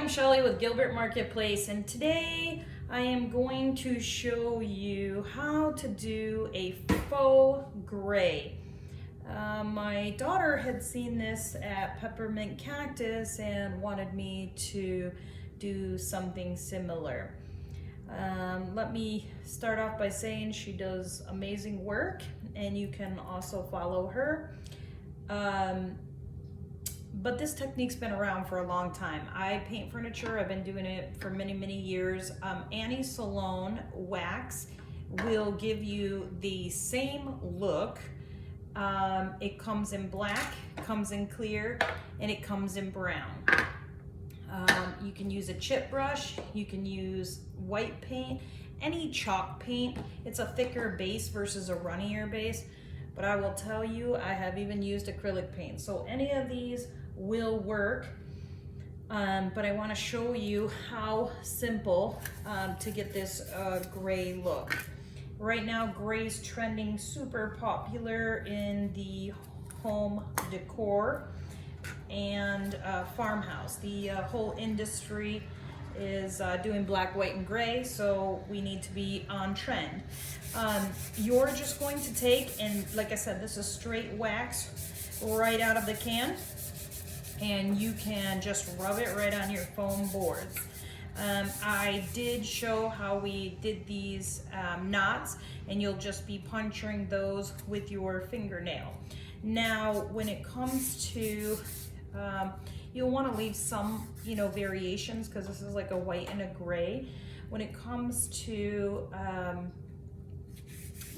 I'm Shelly with Gilbert Marketplace, and today I am going to show you how to do a faux gray. My daughter had seen this at Peppermint Cactus and wanted me to do something similar. Let me start off by saying she does amazing work, and you can also follow her. But this technique's been around for a long time. I paint furniture, I've been doing it for many, many years. Annie Salon Wax will give you the same look. It comes in black, comes in clear, and it comes in brown. You can use a chip brush, you can use white paint, any chalk paint. It's a thicker base versus a runnier base, but I will tell you, I have even used acrylic paint. So any of these will work, but I want to show you how simple to get this gray look. Right now, gray's trending, super popular in the home decor and farmhouse. The whole industry is doing black, white, and gray, so we need to be on trend. You're just going to take, and like I said, this is straight wax right out of the can, and you can just rub it right on your foam boards. I did show how we did these knots, and you'll just be puncturing those with your fingernail. Now, when it comes to, you'll want to leave some, variations, because this is like a white and a gray. When it comes to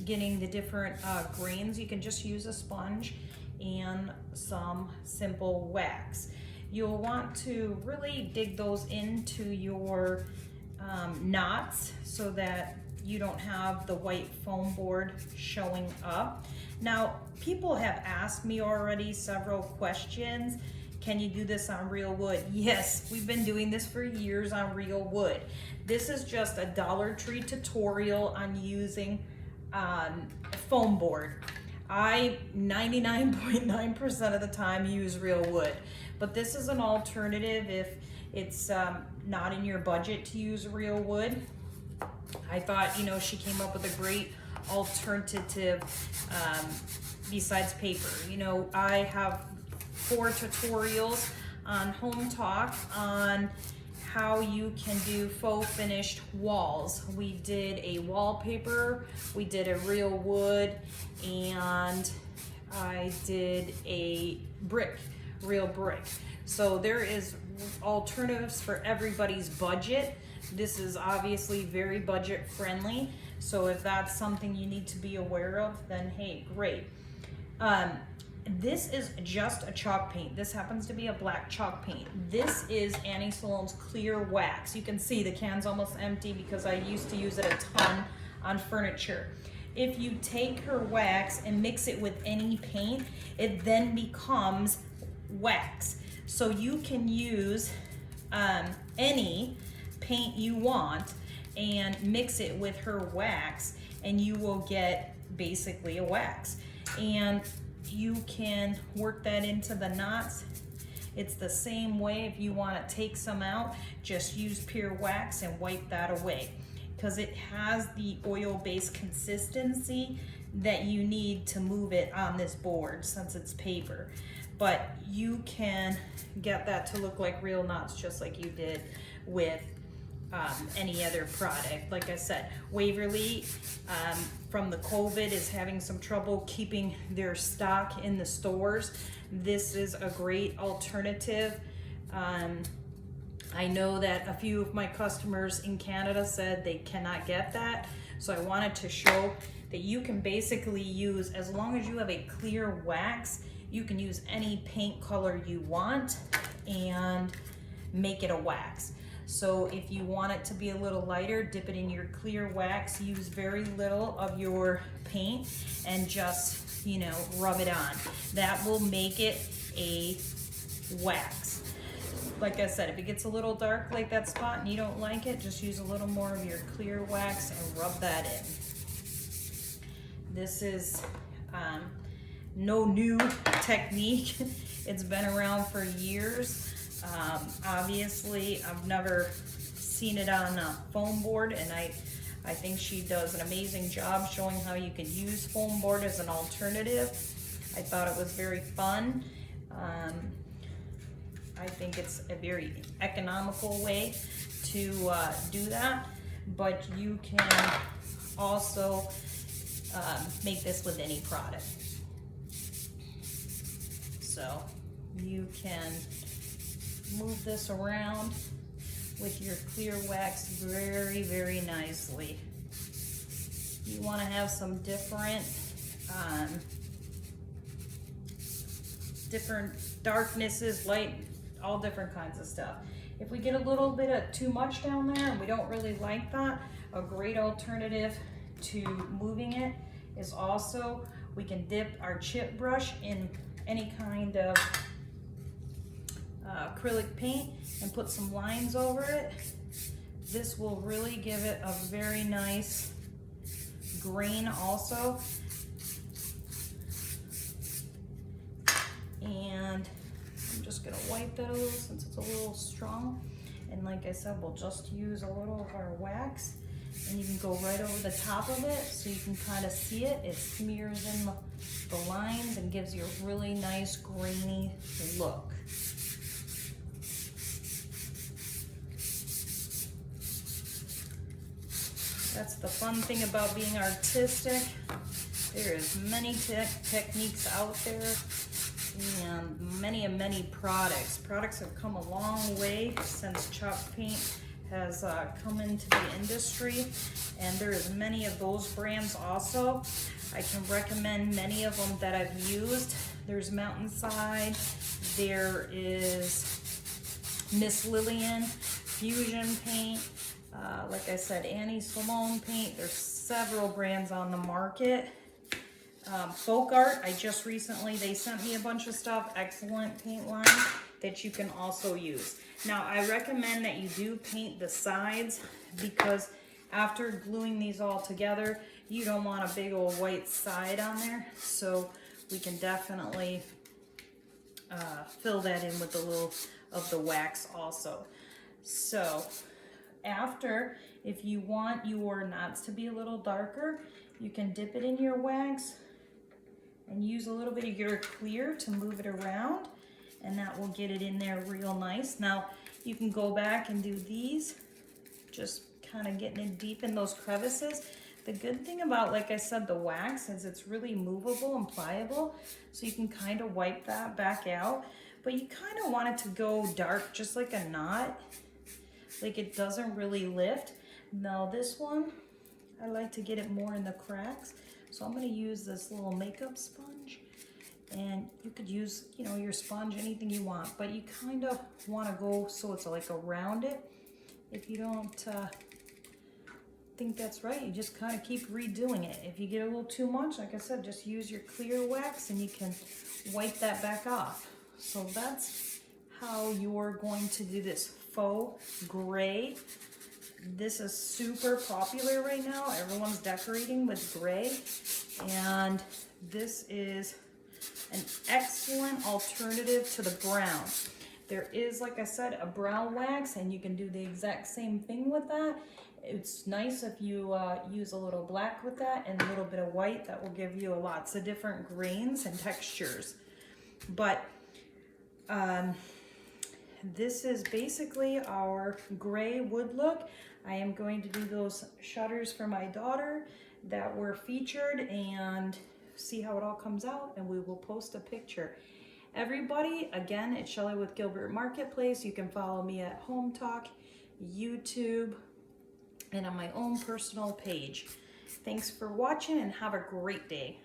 getting the different grains, you can just use a sponge and some simple wax. You'll want to really dig those into your knots so that you don't have the white foam board showing up. Now, people have asked me already several questions. Can you do this on real wood? Yes, we've been doing this for years on real wood. This is just a Dollar Tree tutorial on using foam board. I 99.9% of the time use real wood, but this is an alternative if it's not in your budget to use real wood. I thought, she came up with a great alternative besides paper. I have 4 tutorials on Home Talk on how you can do faux finished walls. We did a wallpaper, we did a real wood, and I did a brick, real brick. So there is alternatives for everybody's budget. This is obviously very budget friendly. So if that's something you need to be aware of, then hey, great. This is just a chalk paint. This happens to be a black chalk paint. This is Annie Salon's clear wax. You can see the can's almost empty because I used to use it a ton on furniture. If you take her wax and mix it with any paint, it then becomes wax. So you can use any paint you want and mix it with her wax, and you will get basically a wax. And you can work that into the knots. It's the same way. If you want to take some out, just use pure wax and wipe that away, because it has the oil-based consistency that you need to move it on this board since it's paper. But you can get that to look like real knots just like you did with any other product. Like I said, Waverly from the COVID is having some trouble keeping their stock in the stores. This is a great alternative. I know that a few of my customers in Canada said they cannot get that, so I wanted to show that you can basically use, as long as you have a clear wax, you can use any paint color you want and make it a wax. So if you want it to be a little lighter, dip it in your clear wax, use very little of your paint, and just, rub it on. That will make it a wax. Like I said, if it gets a little dark like that spot and you don't like it, just use a little more of your clear wax and rub that in. This is no new technique. It's been around for years. Obviously, I've never seen it on a foam board, and I think she does an amazing job showing how you can use foam board as an alternative. I thought it was very fun. I think it's a very economical way to do that, but you can also make this with any product. So you can move this around with your clear wax very, very nicely. You want to have some different darknesses, light, all different kinds of stuff. If we get a little bit of too much down there and we don't really like that, a great alternative to moving it is also we can dip our chip brush in any kind of acrylic paint and put some lines over it. This will really give it a very nice grain also. And I'm just gonna wipe that a little since it's a little strong. And like I said, we'll just use a little of our wax, and you can go right over the top of it so you can kind of see it. It smears in the lines and gives you a really nice grainy look. That's the fun thing about being artistic. There is many techniques out there, and many products. Products have come a long way since chalk paint has come into the industry, and there is many of those brands also. I can recommend many of them that I've used. There's Mountainside, there is Miss Lillians, Fusion Paint, like I said, Annie Salon paint. There's several brands on the market. FolkArt, I just recently, they sent me a bunch of stuff, excellent paint line that you can also use. Now, I recommend that you do paint the sides, because after gluing these all together, you don't want a big old white side on there. So we can definitely fill that in with a little of the wax also. So after, if you want your knots to be a little darker, you can dip it in your wax and use a little bit of your clear to move it around, and that will get it in there real nice. Now you can go back and do these, just kind of getting it deep in those crevices. The good thing about, like I said, the wax is it's really movable and pliable, so you can kind of wipe that back out, but you kind of want it to go dark, just like a knot, like it doesn't really lift. Now this one, I like to get it more in the cracks. So I'm going to use this little makeup sponge, and you could use, you know, your sponge, anything you want, but you kind of want to go so it's like around it. If you don't think that's right, you just kind of keep redoing it. If you get a little too much, like I said, just use your clear wax and you can wipe that back off. So that's how you're going to do this faux gray. This is super popular right now. Everyone's decorating with gray, and this is an excellent alternative to the brown. There is, like I said, a brown wax, and you can do the exact same thing with that. It's nice if you use a little black with that and a little bit of white. That will give you lots of different grains and textures. But this is basically our gray wood look. I am going to do those shutters for my daughter that were featured and see how it all comes out, and we will post a picture. Everybody, again, it's Shelly with Gilbert Marketplace. You can follow me at Home Talk, YouTube, and on my own personal page. Thanks for watching and have a great day.